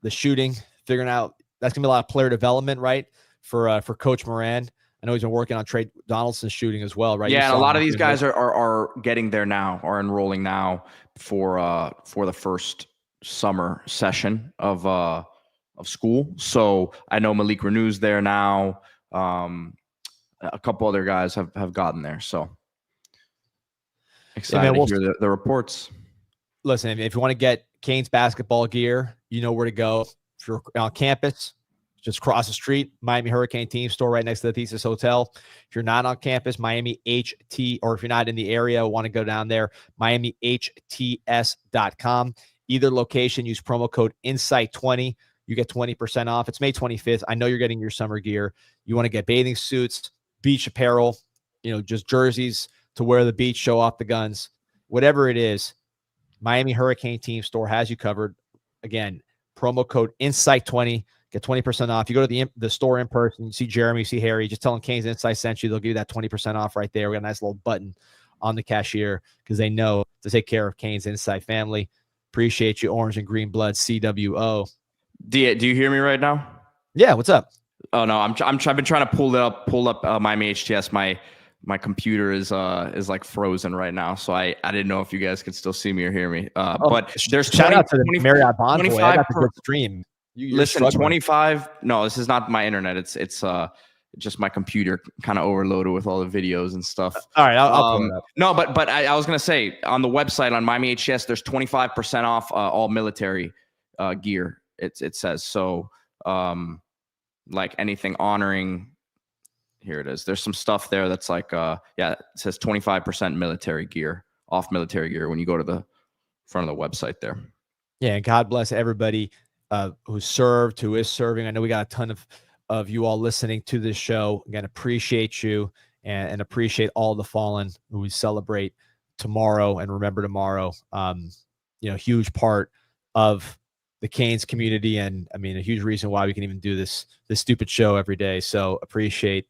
the shooting, figuring out that's gonna be a lot of player development, right? For Coach Moran. I know he's been working on Trey Donaldson's shooting as well, right? Yeah, and a lot of these guys are getting there now, are enrolling now for the first summer session of school. So I know Malik Renew's there now. A couple other guys have gotten there. So excited to hear the reports. Listen, if you want to get Canes basketball gear, you know where to go. If you're on campus, just cross the street, Miami Hurricane team store right next to the Thesis Hotel. If you're not on campus, Miami HT, or if you're not in the area, want to go down there, MiamiHTS.com. Either location, use promo code INSIGHT20. You get 20% off. It's May 25th. I know you're getting your summer gear. You want to get bathing suits, beach apparel, just jerseys to wear the beach, show off the guns, whatever it is. Miami Hurricane team store has you covered. Again, promo code INSIGHT20. Get 20% off. You go to the store in person, you see Jeremy, you see Harry, just tell them Canes Insight sent you. They'll give you that 20% off right there. We got a nice little button on the cashier because they know to take care of Canes Insight family. Appreciate you, Orange and Green Blood, CWO. Do you hear me right now? Yeah, what's up? Oh no, I've been trying to pull up Miami HTS. My computer is like frozen right now, so I didn't know if you guys could still see me or hear me. But there's shout out to the Marriott Bonvoy. I got the good stream. Listen, 25. No, this is not my internet. It's just my computer kind of overloaded with all the videos and stuff. All right, I'll pull it up. No, but I was gonna say on the website on Miami HTS, there's 25% off all military gear. It says so. Like anything honoring. Here it is. There's some stuff there that's like it says 25% military gear off military gear when you go to the front of the website there. Yeah, and God bless everybody who served, who is serving. I know we got a ton of you all listening to this show. Again, appreciate you and appreciate all the fallen who we celebrate tomorrow and remember tomorrow. Huge part of the Canes community, and I mean a huge reason why we can even do this stupid show every day. So appreciate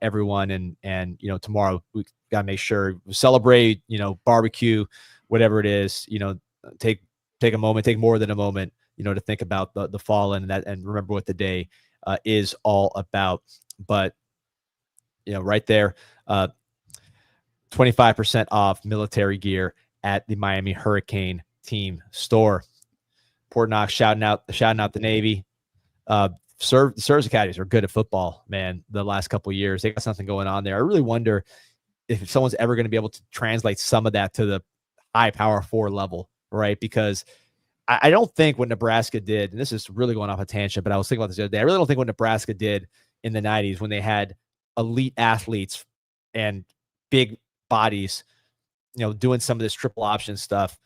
everyone, and tomorrow we gotta make sure we celebrate, barbecue, whatever it is, take a moment, take more than a moment, to think about the fallen and remember what the day is all about. But right there, 25% off military gear at the Miami Hurricane team store. Port Knox shouting out the Navy. Service academies are good at football, man. The last couple of years, they got something going on there. I really wonder if someone's ever going to be able to translate some of that to the high Power 4 level, right? Because I don't think what Nebraska did, and this is really going off a tangent, but I was thinking about this the other day. I really don't think what Nebraska did in the 90s when they had elite athletes and big bodies, doing some of this triple option stuff.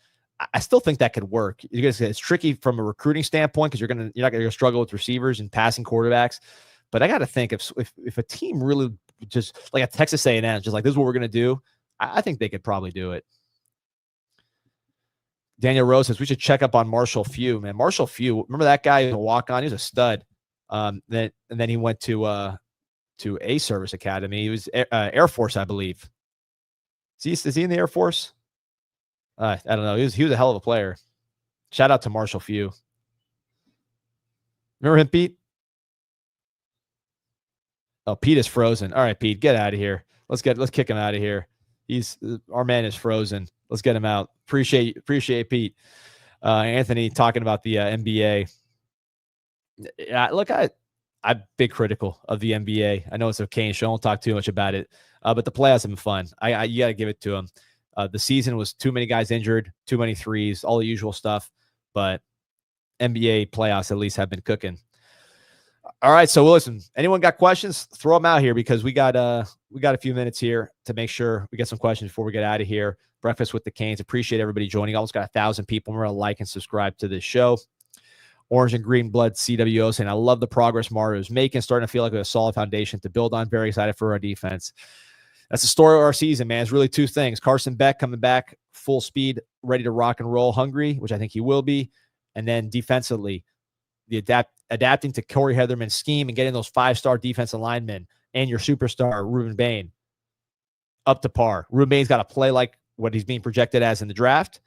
I still think that could work. It's tricky from a recruiting standpoint because you're not going to struggle with receivers and passing quarterbacks. But I got to think if a team really just like a Texas A&M, just like this is what we're going to do, I think they could probably do it. Daniel Rose says we should check up on Marshall Few, man. Marshall Few, remember that guy? He was a walk-on. He was a stud. Then he went to a service academy. He was Air Force, I believe. Is he in the Air Force? I don't know. He was a hell of a player. Shout out to Marshall Few. Remember him, Pete? Oh, Pete is frozen. All right, Pete, get out of here. Let's kick him out of here. Our man is frozen. Let's get him out. Appreciate Pete. Anthony talking about the NBA. Yeah, look, I'm big critical of the NBA. I know it's a Canes show. I won't talk too much about it. But the playoffs have been fun. You got to give it to them. The season was too many guys injured, too many threes, all the usual stuff. But NBA playoffs at least have been cooking. All right, so listen. Anyone got questions? Throw them out here because we got a few minutes here to make sure we get some questions before we get out of here. Breakfast with the Canes. Appreciate everybody joining. Almost got 1,000 people. Remember to like and subscribe to this show. Orange and Green Blood CWO saying, I love the progress Mario is making. Starting to feel like we have a solid foundation to build on. Very excited for our defense. That's the story of our season, man. It's really two things. Carson Beck coming back full speed, ready to rock and roll, hungry, which I think he will be. And then defensively, the adapting to Corey Heatherman's scheme and getting those 5-star defensive linemen and your superstar, Ruben Bain, up to par. Ruben Bain's got to play like what he's being projected as in the draft.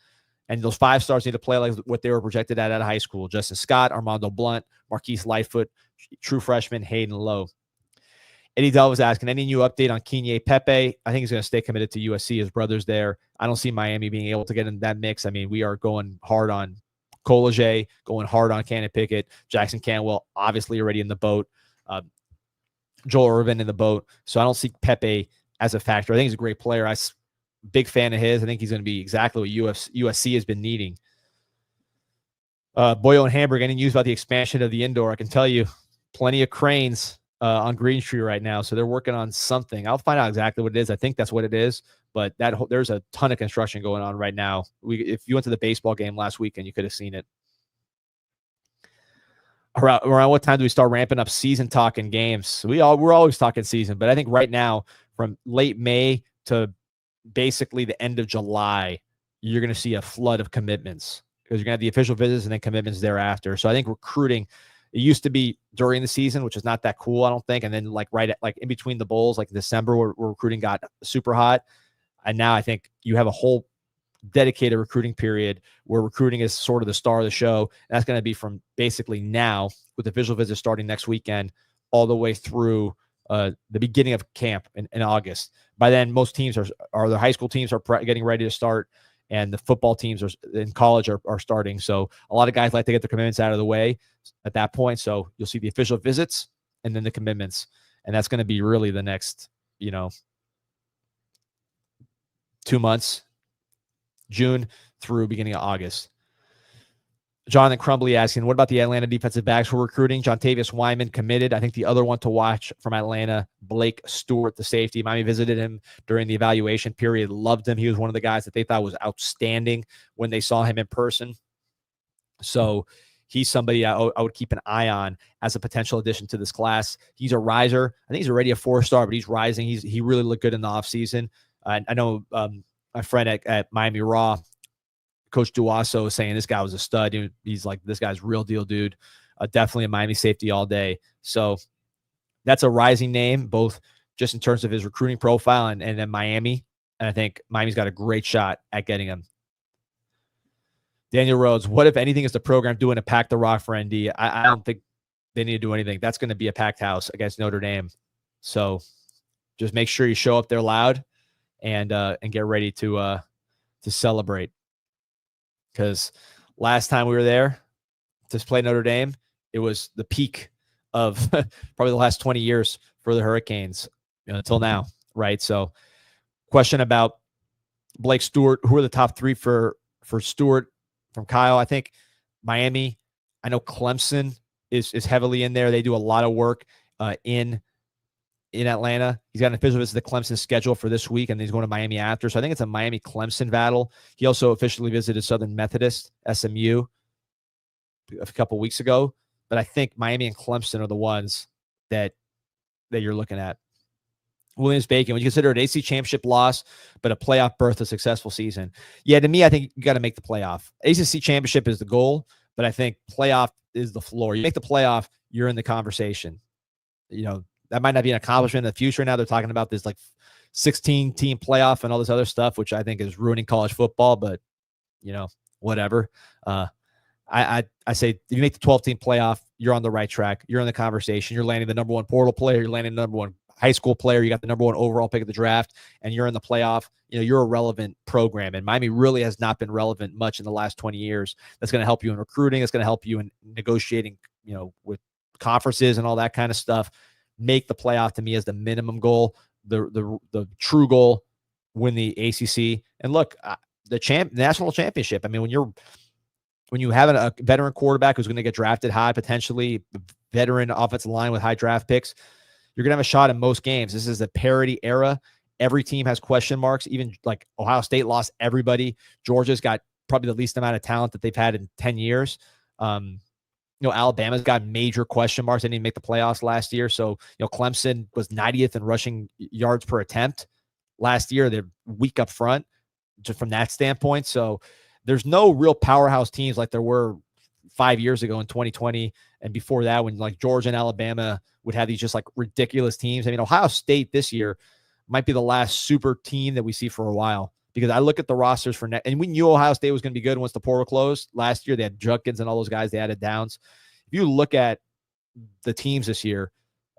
And those 5 stars need to play like what they were projected at high school. Justin Scott, Armando Blunt, Marquise Lightfoot, true freshman, Hayden Lowe. Eddie Dell was asking, any new update on Kenya Pepe? I think he's going to stay committed to USC. His brother's there. I don't see Miami being able to get in that mix. I mean, we are going hard on Collegier going hard on Cannon Pickett. Jackson Canwell obviously already in the boat. Joel Irvin in the boat. So I don't see Pepe as a factor. I think he's a great player. Big fan of his. I think he's going to be exactly what USC has been needing. Boyo and Hamburg, any news about the expansion of the indoor? I can tell you plenty of cranes on Green Tree right now. So they're working on something. I'll find out exactly what it is. I think that's what it is. But there's a ton of construction going on right now. If you went to the baseball game last weekend, you could have seen it. Around what time do we start ramping up season talk and games? We're always talking season, but I think right now from late May to basically the end of July, you're going to see a flood of commitments because you're going to have the official visits and then commitments thereafter. So I think recruiting, it used to be during the season, which is not that cool, I don't think. And then like in between the bowls, like December where recruiting got super hot. And now I think you have a whole dedicated recruiting period where recruiting is sort of the star of the show. And that's going to be from basically now with the official visits starting next weekend all the way through the beginning of camp in August. By then, most teams are the high school teams are getting ready to start, and the football teams in college are starting. So a lot of guys like to get their commitments out of the way at that point. So you'll see the official visits and then the commitments. And that's going to be really the next, 2 months, June through beginning of August. Jonathan Crumbly asking, what about the Atlanta defensive backs we're recruiting? Jontavius Wyman committed. I think the other one to watch from Atlanta, Blake Stewart, the safety. Miami visited him during the evaluation period, loved him. He was one of the guys that they thought was outstanding when they saw him in person. So he's somebody I would keep an eye on as a potential addition to this class. He's a riser. I think he's already a 4-star, but he's rising. He really looked good in the offseason. I know my friend at Miami Raw, Coach Duaso, was saying this guy was a stud. He's like, this guy's real deal, dude. Definitely a Miami safety all day. So that's a rising name, both just in terms of his recruiting profile and then Miami. And I think Miami's got a great shot at getting him. Daniel Rhodes, what, if anything, is the program doing to pack the rock for ND? I don't think they need to do anything. That's going to be a packed house against Notre Dame. So just make sure you show up there loud and get ready to celebrate. Because last time we were there to play Notre Dame, it was the peak of probably the last 20 years for the Hurricanes until now, right? So question about Blake Stewart. Who are the top three for Stewart from Kyle? I think Miami. I know Clemson is heavily in there. They do a lot of work in Atlanta. He's got an official visit to Clemson's schedule for this week, and he's going to Miami after. So I think it's a Miami-Clemson battle. He also officially visited Southern Methodist, SMU, a couple weeks ago. But I think Miami and Clemson are the ones that you're looking at. Williams-Bacon, would you consider an AC championship loss, but a playoff berth a successful season? Yeah, to me, I think you got to make the playoff. ACC championship is the goal, but I think playoff is the floor. You make the playoff, you're in the conversation. That might not be an accomplishment in the future. Now they're talking about this like 16-team playoff and all this other stuff, which I think is ruining college football, but whatever. I say if you make the 12-team playoff, you're on the right track. You're in the conversation. You're landing the number one portal player. You're landing the number one high school player. You got the number one overall pick of the draft, and you're in the playoff. You're a relevant program. And Miami really has not been relevant much in the last 20 years. That's going to help you in recruiting. It's going to help you in negotiating, with conferences and all that kind of stuff. Make the playoff to me as the minimum goal. The true goal, win the ACC. And look, the national championship. I mean, when you have a veteran quarterback who's going to get drafted high, potentially veteran offensive line with high draft picks, you're going to have a shot in most games. This is a parity era. Every team has question marks. Even like Ohio State lost everybody. Georgia's got probably the least amount of talent that they've had in 10 years. Alabama's got major question marks. They didn't make the playoffs last year. So, Clemson was 90th in rushing yards per attempt last year. They're weak up front just from that standpoint. So there's no real powerhouse teams like there were 5 years ago in 2020. And before that, when like Georgia and Alabama would have these just like ridiculous teams. I mean, Ohio State this year might be the last super team that we see for a while. Because I look at the rosters for and we knew Ohio State was going to be good once the portal closed. Last year, they had Judkins and all those guys. They added Downs. If you look at the teams this year,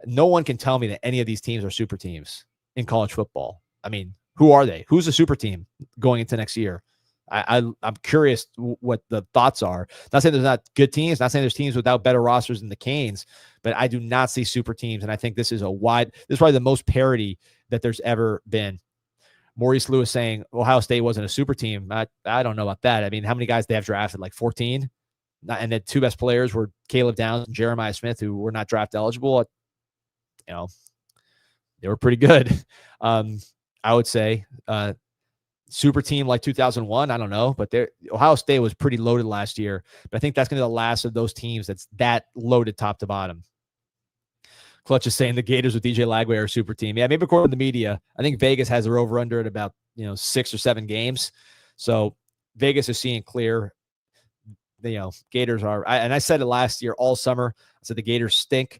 no one can tell me that any of these teams are super teams in college football. I mean, who are they? Who's the super team going into next year? I'm curious what the thoughts are. Not saying there's not good teams, not saying there's teams without better rosters than the Canes, but I do not see super teams. And I think this is probably the most parity that there's ever been. Maurice Lewis saying Ohio State wasn't a super team. I don't know about that. I mean, how many guys they have drafted? Like 14? And the two best players were Caleb Downs and Jeremiah Smith, who were not draft eligible. You know, they were pretty good. I would say super team like 2001. I don't know, but Ohio State was pretty loaded last year. But I think that's going to be the last of those teams that's that loaded top to bottom. Clutch is saying the Gators with DJ Lagway are a super team. Yeah, maybe according to the media, I think Vegas has their over under at about 6 or 7 games. So Vegas is seeing clear. Gators are. I said it last year all summer. I said the Gators stink.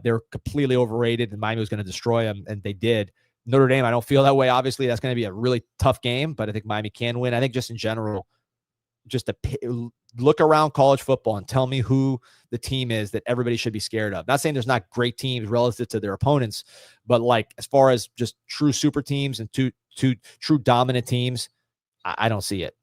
They're completely overrated, and Miami was going to destroy them, and they did. Notre Dame, I don't feel that way. Obviously, that's going to be a really tough game, but I think Miami can win. I think just in general, just to look around college football and tell me who the team is that everybody should be scared of. Not saying there's not great teams relative to their opponents, but like as far as just true super teams and two true dominant teams, I don't see it.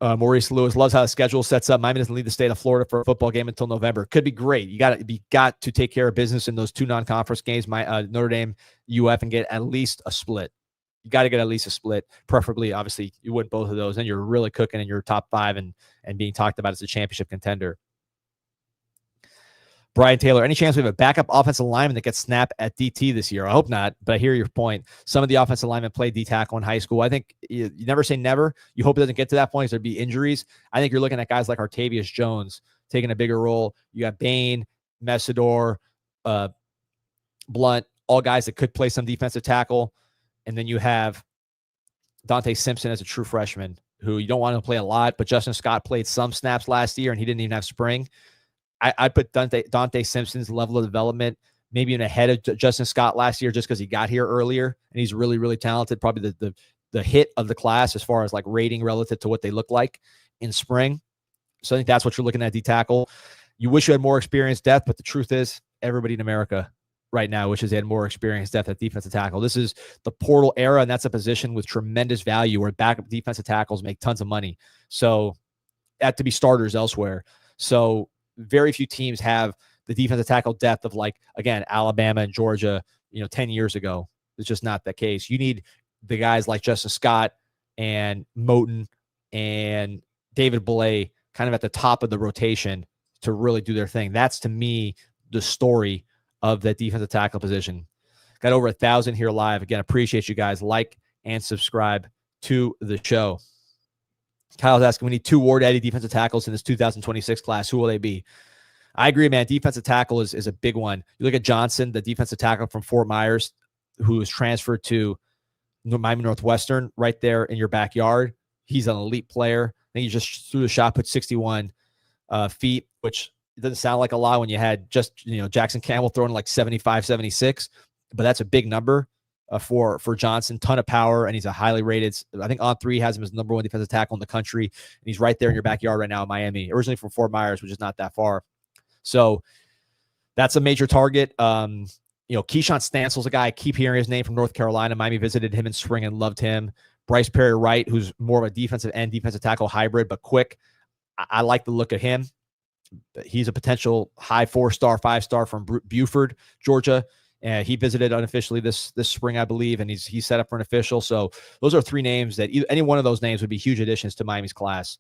Maurice Lewis loves how the schedule sets up. Miami doesn't leave the state of Florida for a football game until November. Could be great. You got to take care of business in those 2 non-conference games, Notre Dame, UF, and get at least a split. You got to get at least a split, preferably. Obviously, you win both of those, then you're really cooking in your top 5 and being talked about as a championship contender. Brian Taylor, any chance we have a backup offensive lineman that gets snapped at DT this year? I hope not, but I hear your point. Some of the offensive linemen played D tackle in high school. I think you never say never. You hope it doesn't get to that point because there'd be injuries. I think you're looking at guys like Artavius Jones taking a bigger role. You got Bain, Messidor, Blunt, all guys that could play some defensive tackle. And then you have Dante Simpson as a true freshman who you don't want to play a lot, but Justin Scott played some snaps last year and he didn't even have spring. I put Dante Simpson's level of development maybe even ahead of Justin Scott last year just because he got here earlier and he's really, really talented. Probably the hit of the class as far as like rating relative to what they look like in spring. So I think that's what you're looking at D tackle. You wish you had more experienced depth, but the truth is everybody in America right now wishes they had more experienced depth at defensive tackle. This is the portal era, and that's a position with tremendous value where backup defensive tackles make tons of money. So to be starters elsewhere. So very few teams have the defensive tackle depth of like, again, Alabama and Georgia, 10 years ago. It's just not the case. You need the guys like Justin Scott and Moten and David Belay kind of at the top of the rotation to really do their thing. That's, to me, the story of that defensive tackle position. Got over 1,000 here live. Again, appreciate you guys. Like and subscribe to the show. Kyle's asking, we need 2 Ward Eddie defensive tackles in this 2026 class. Who will they be? I agree, man. Defensive tackle is a big one. You look at Johnson, the defensive tackle from Fort Myers, who was transferred to Miami Northwestern right there in your backyard. He's an elite player. I think he just threw the shot, put 61 feet, which doesn't sound like a lot when you had just, Jackson Campbell throwing like 75, 76, but that's a big number for Johnson. Ton of power, and he's a highly rated. I think On3 has him as number 1 defensive tackle in the country, and he's right there in your backyard right now in Miami. Originally from Fort Myers, which is not that far. So that's a major target. Keyshawn Stansel's a guy. I keep hearing his name from North Carolina. Miami visited him in spring and loved him. Bryce Perry Wright, who's more of a defensive end, defensive tackle hybrid, but quick. I like the look of him. He's a potential high 4-star, 5-star from Buford, Georgia. He visited unofficially this spring, I believe, and he's set up for an official. So those are 3 names that any one of those names would be huge additions to Miami's class.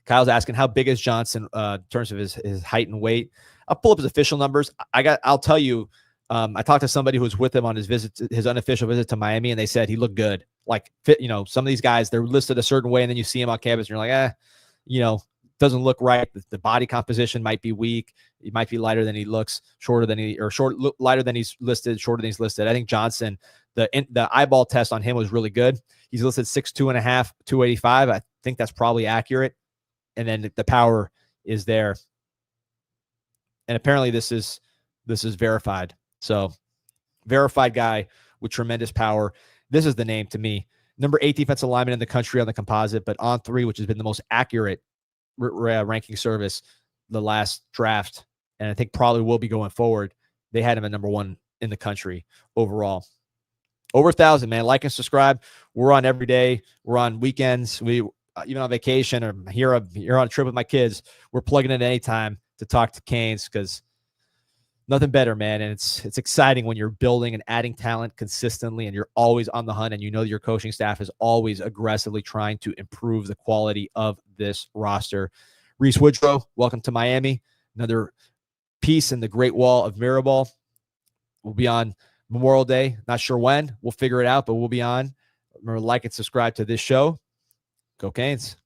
Kyle's asking, how big is Johnson in terms of his height and weight? I'll pull up his official numbers. I'll tell you, I talked to somebody who was with him on his unofficial visit to Miami, and they said he looked good. Like, some of these guys, they're listed a certain way, and then you see him on campus, and you're like, doesn't look right. The body composition might be weak. He might be lighter than he looks, lighter than he's listed, shorter than he's listed. I think Johnson, the eyeball test on him was really good. He's listed 6'2.5", 285. I think that's probably accurate. And then the power is there. And apparently this is verified. So verified guy with tremendous power. This is the name to me. Number 8 defensive lineman in the country on the composite, but On3, which has been the most accurate ranking service the last draft, and I think probably will be going forward. They had him at number 1 in the country overall. Over 1,000, man. Like and subscribe. We're on every day. We're on weekends. We even on vacation or here on a trip with my kids. We're plugging in at any time to talk to Canes because nothing better, man. And it's exciting when you're building and adding talent consistently and you're always on the hunt and you know that your coaching staff is always aggressively trying to improve the quality of this roster. Rhys Woodrow, welcome to Miami. Another piece in the Great Wall of Mirabal. We'll be on Memorial Day. Not sure when. We'll figure it out, but we'll be on. Remember, like and subscribe to this show. Go Canes.